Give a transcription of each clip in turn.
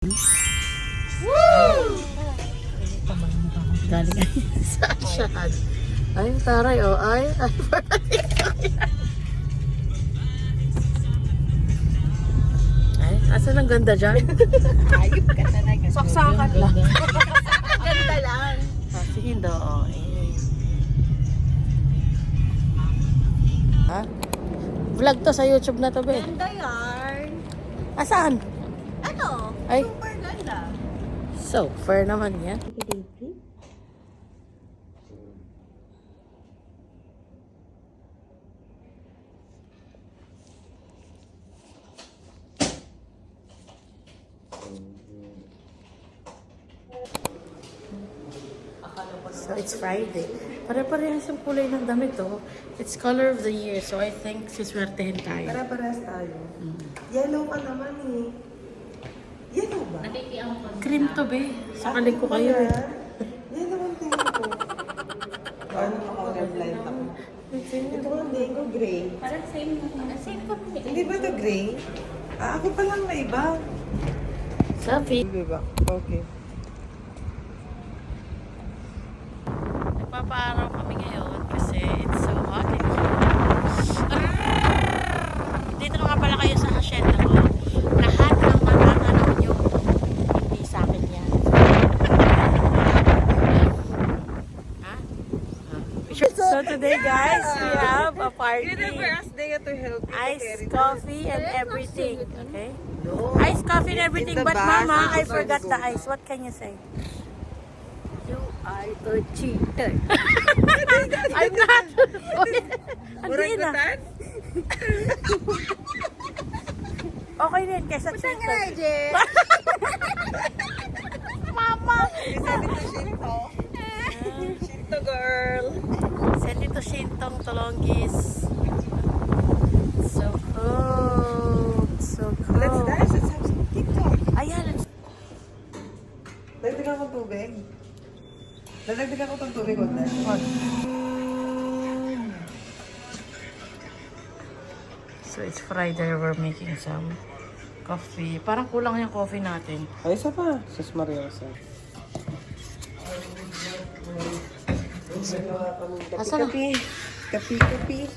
Galing ay sa asyad. Ay, taray, oh. Ay. Ay, asan ang ganda dyan? Ayop ka talaga. Saksakan lang. Ganda lang. Si Hindo, oh. Ha? Vlog to sa YouTube na to, be. Ganda yarn. Asaan? Ano? Ay. Super ganda. So, fair naman yan. So, it's Friday. Pare-parehas yung kulay ng damit, oh. It's color of the year, so I think siswertehin tayo. Para-parehas tayo. Yellow ka naman eh. Yellow ba? Cream to, be. Sakaling ko kayo, eh. Yellow ang tingin ko. Paano maka-blind ako? Ito ang tingin ko, gray. Parang same ko. Hindi ba ito gray? Ako pa lang na iba. Sabi. Hindi ba? Okay. Nagpapaaraw kami ngayon kasi it's so hot in here. Dito na nga pala kayo sa hacienda ko. Lahat ng matatanom nyo, hindi sa akin yan. Ha? So today guys, we have a party. Day to help you Iced coffee and everything. Okay? No. Iced coffee and everything. In the But bus, mama, I it's forgot so the good. ice. What can you say? You are a cheater. I'm not. Hindi na. Orangutan? Okay din kesa cheater. Mama! Send it to Shinto. Shinto girl. Send it to Shintong Tolongis. So cool. So cool. Let's dance. Let's have some TikTok. Ayan. Dagdagan ko tubig. Dagdagan ko tong tubig. Huwag So it's Friday. We're making some coffee. Parang kulang yung coffee natin. Ay, isa pa. Sus Mariosa. Asan? Kapi. Kapi.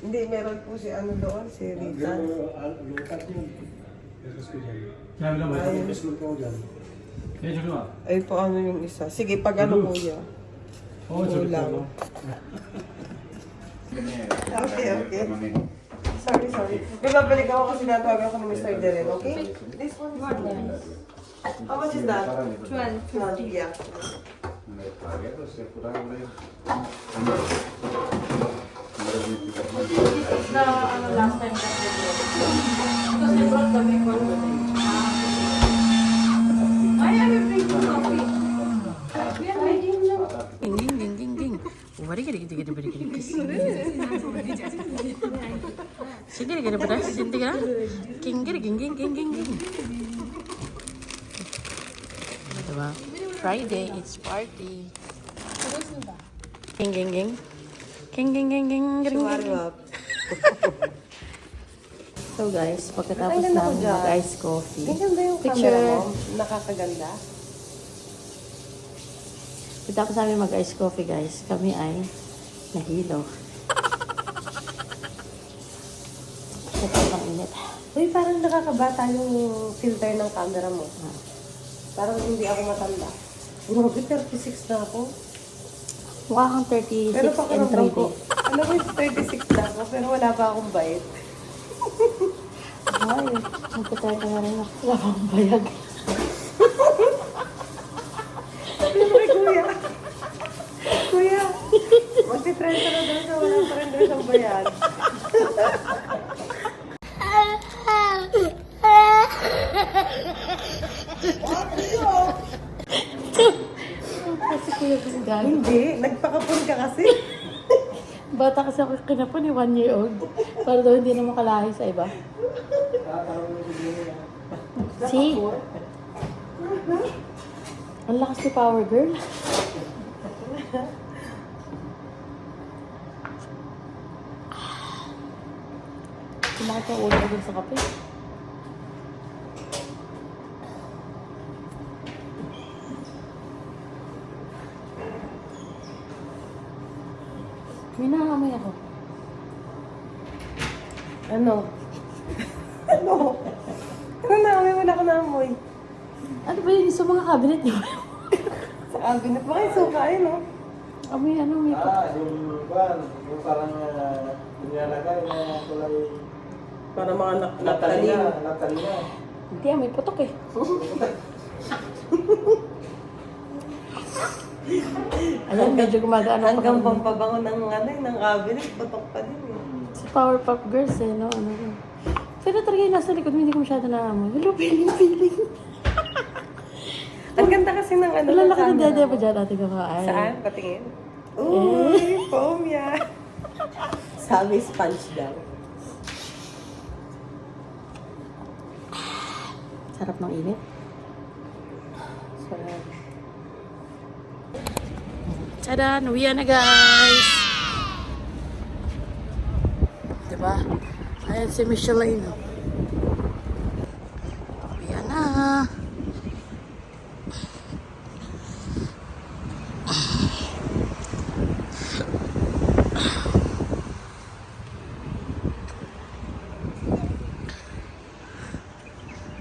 Hindi, meron po si ano doon, si Rita. Ay po ano yung isa. Sige, pag ano kuya. Ulam. Okay. Sorry. May babalik ako kasi natawagan ko ni Mr. Deren, okay? This one is nice. How much is that? 12. Yeah. It's the last time that we did. Because they brought the big one today. I have a big coffee. We are making them. Ging. Bari gini. Sige, gini ba? Sinti ka na? Ging. Diba? Friday, it's party. Ging. Sumarap. So guys, pagkatapos Ay, ganda ko namin dyan. mag-ice coffee, Ganda yung picture. camera mo. Nakakaganda. Pagkatapos namin mag-ice coffee guys, kami ay nahilo. Sobrang init. Uy, parang nakakabata yung filter ng camera mo. Parang hindi ako matanda. Grabe, 36 na ako. Mukha kang 36 Pero and pakiramdam 3 ko, days. alam mo, 36 na ako, pero wala pa akong bait. Ay, magpatay ka na rin ako. Wala kang bayag. Sabi mo kay Kuya, magti-trend ka na doon sa wala pa rin doon ang bayad. Kasi kuya kasi galing. Hindi, nagpakapon ka kasi. Bata kasi ako kinapon ni 1 year old. Para daw hindi na makalahi sa iba. See? Ang lakas ni Power Girl. Bakit yung ulo dun sa kape? May nakakamay ako. Ano? Ano? Ano na? May wala ka na amoy. Ano ba yun? Sa mga cabinet niyo? Sa cabinet ba kayo suka eh, no? May ano, may pa. Yung parang nilalagay na kulay Para mga Natalina. Natalina. Hindi, may putok eh. Ayan, medyo gumagaan ako. Hanggang pampabango ng ng cabinet, patok pa din eh. Sa Powerpuff Girls eh, no? Ano rin. Pero talaga yung nasa likod, hindi ko masyado naamoy. Hello, feeling. Ang ganda kasi ng ano. Wala ng laki ng camera. dede pa dyan, ate kakain. Saan? Patingin. Uy, foam yan. Sabi sponge daw. Sarap ng init. Sarap. Tada! Uwi na guys! Diba? Ayan si Micheline. Uwi na!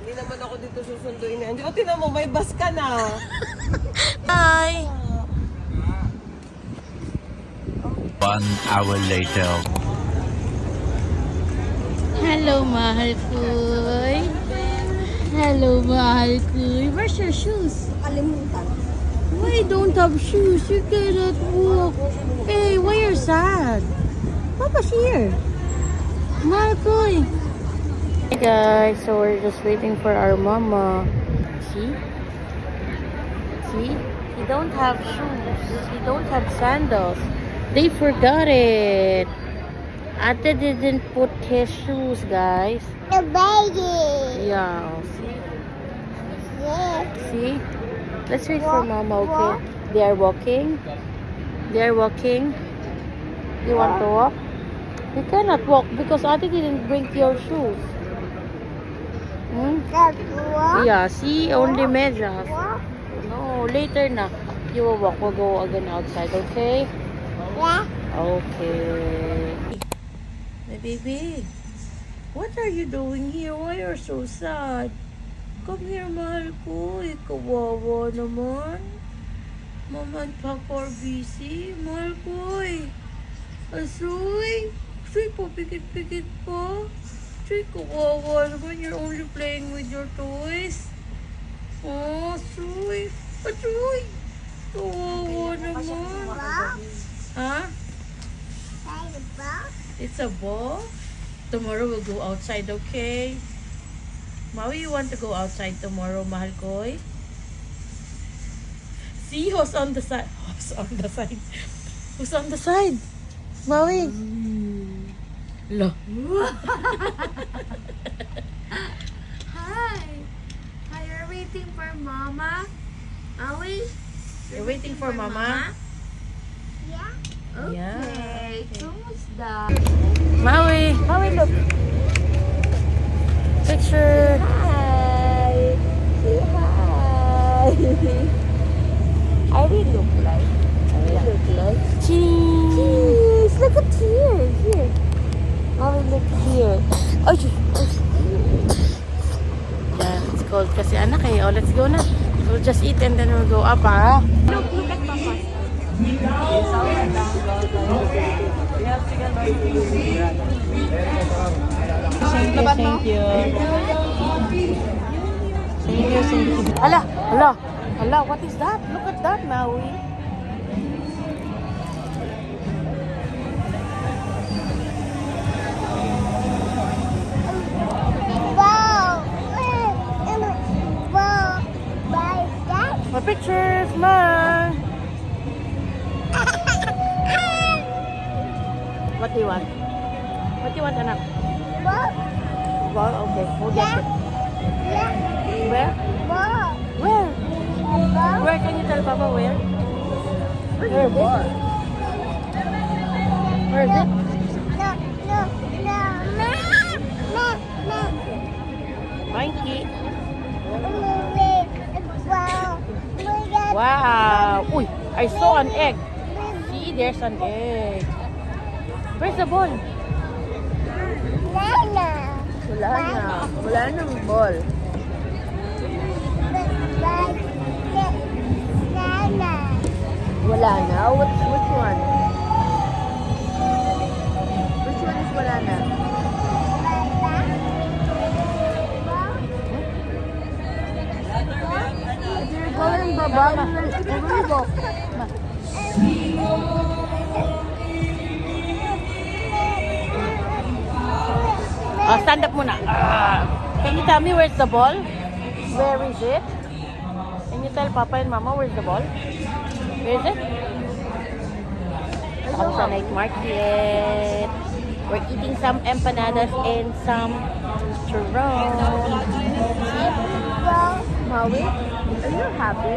Hindi naman ako dito susunduin na. O, tinan mo, may bus ka na. Bye! 1 hour later. Hello, mahal ko'y. Hello, mahal ko'y. Where's your shoes? Kalimutan. Why you don't have shoes? You cannot walk. Hey, why you're sad? Papa's here. Mahal ko'y. Hey guys, so we're just waiting for our mama. See? See? He don't have shoes. He don't have sandals. They forgot it. Ate didn't put his shoes, guys. The baby. Yeah. See? Yeah. See? Let's wait for mama, okay? They are walking. They are walking. You want to walk? You cannot walk because Ate didn't bring your shoes. Hmm? The walk. Yeah, see? Only measures. Walk. No, later na. You will walk. We'll go again outside, okay? Yeah. Okay. My baby, what are you doing here? Why are you so sad? Come here, mahal ko. Kawawa naman. Mama and Papa are busy. Mahal ko. Asoy. Asoy po, pikit-pikit po. Asoy, kawawa naman. You're only playing with your toys. Oh, Asoy. Asoy. Kawawa naman. Walk. Huh? Say the walk. It's a ball. Tomorrow we'll go outside, okay? Maui, you want to go outside tomorrow, mahal ko'y? See who's on the side? Who's on the side? Who's on the side? Maui. Lo. Hi. Hi, you're waiting for Mama. Are we? You're waiting for mama? Yeah. Yeah. Okay. Kumusta? Maui. Maui, look. Picture. Hi. Say hi. I will look like. I will look like. Cheese. Cheese. Look at here. Here. Mommy, look here. Oh, Yeah, it's cold kasi anak eh. Oh, let's go na. We'll just eat and then we'll go up, ah. look at Papa. Thank you. Thank you. Hala, what is that? Look at that, Maui. Wow. Wow. Bye, Dad. My pictures, ma. What do you want? What do you want, anak? Wow. Well, okay, we'll get Yeah. it. Yeah. Where? Wow. Where? Wow. Where? Can you tell Papa where? Where is it? Where is it? No, no, no, no. Wow! Uy! I saw an egg. See, there's an egg. Where's the ball? Nana. Wala na. Wala nang ball. Nana. Wala na? Which one? Which one is wala na? If you're going baba, we will go. Stand up muna. Can you tell me where's the ball? Where is it? Can you tell Papa and Mama where's the ball? Where is it? Ako sa night market. We're eating some empanadas and some churros. Maui, are you happy?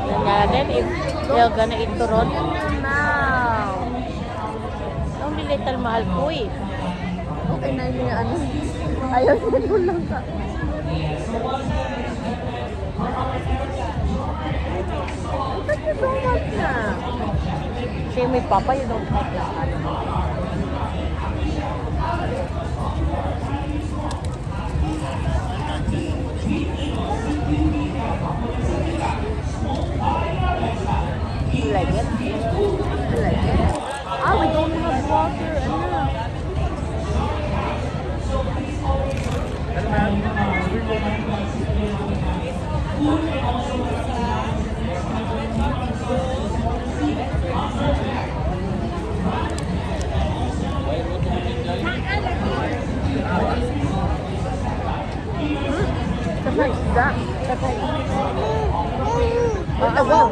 Tingnan natin if they're gonna eat turon. Now, only little mahal po eh. Okay na yun yung ano. Ayaw nyo lang ka. But you don't want na. Say may papa, you don't like that. You like it? You like it? Ah, we don't have water. Kasay isda. Kasay. Wow.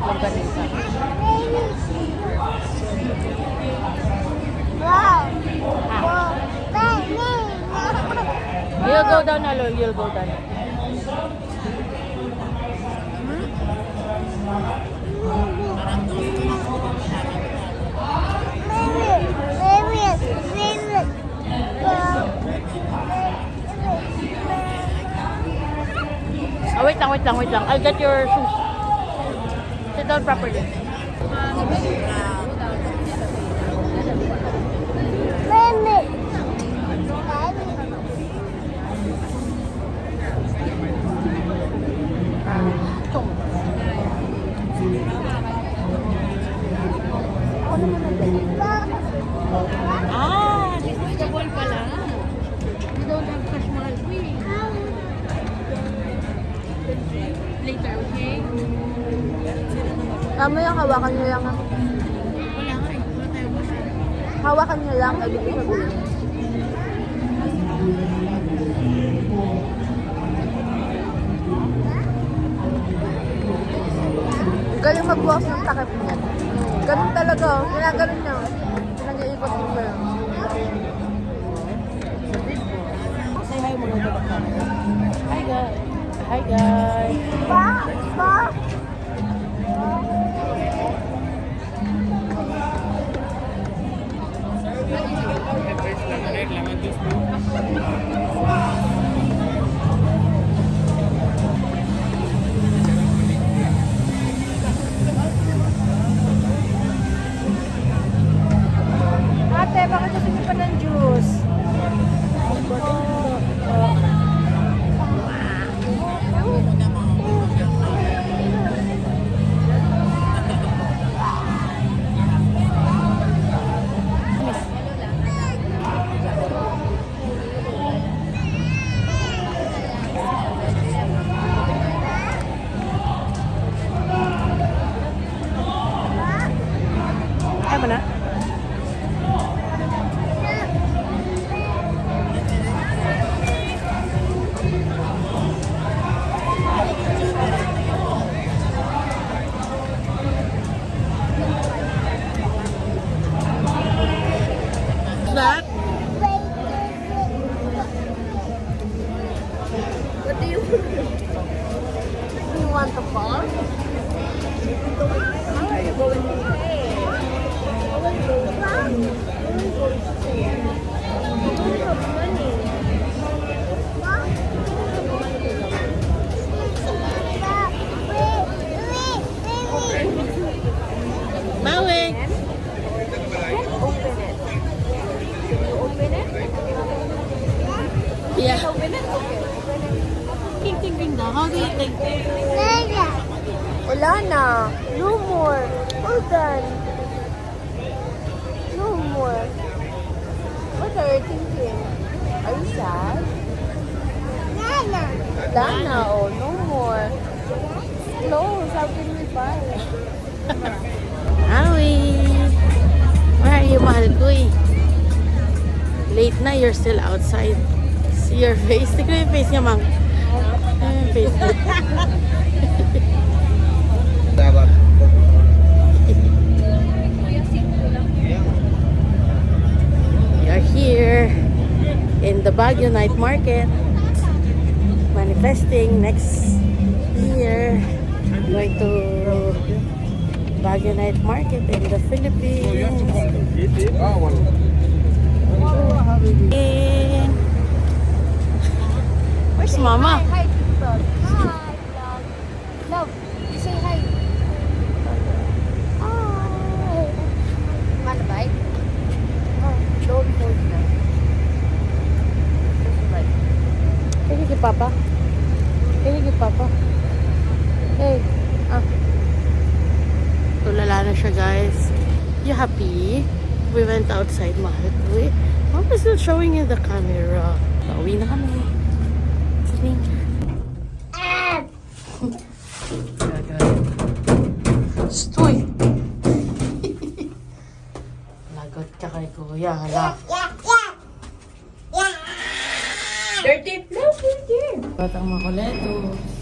Longganisa. You'll go down, hello. You'll go down. Oh, wait lang. I'll get your shoes. Sit down properly. Ah, this is the ball pala. You don't have cash mahal po eh. Later, okay? Tama yung hawakan nyo lang. Wala nga eh. Wala tayo basta. Hawakan nyo lang. Ibig ko sabihin. Galing magbukas ng takip niya. Ganun talaga. Ginaganon niya. Pinag-iikot mo ba yun? Say hi muna to the camera. Hi guys. Hi guys. Ate, bakit gusto niyo pa ng juice? Ay mo na? That? What do you want? Do you want the ball? How are you going to play? Wala na. No more. Hold on. No more. What are you thinking? Are you sad? Dana, oh, no more. Close. How can we buy? Howie! Where are you, mahal ko eh? Late na, you're still outside. See your face. Tignan yung face niya, Mang. Yung face niya. We are here in the Baguio Night Market. Manifesting next year. Going to Baguio Night Market in the Philippines. And where's Mama? Hi, TikTok. Hi, vlog. Love, you say hi. Hi. Wanna bite? Oh, don't hold na. Just bite. Can you give Papa? Can you give Papa? Hey, tulala na siya, guys. You happy? We went outside, mahal ko eh. Mama's not showing you the camera. Pauwi na kami. Siling. Stoy! Lagot ka kay Kuya, hala. Dirty! No, dirty! Batang makuletos.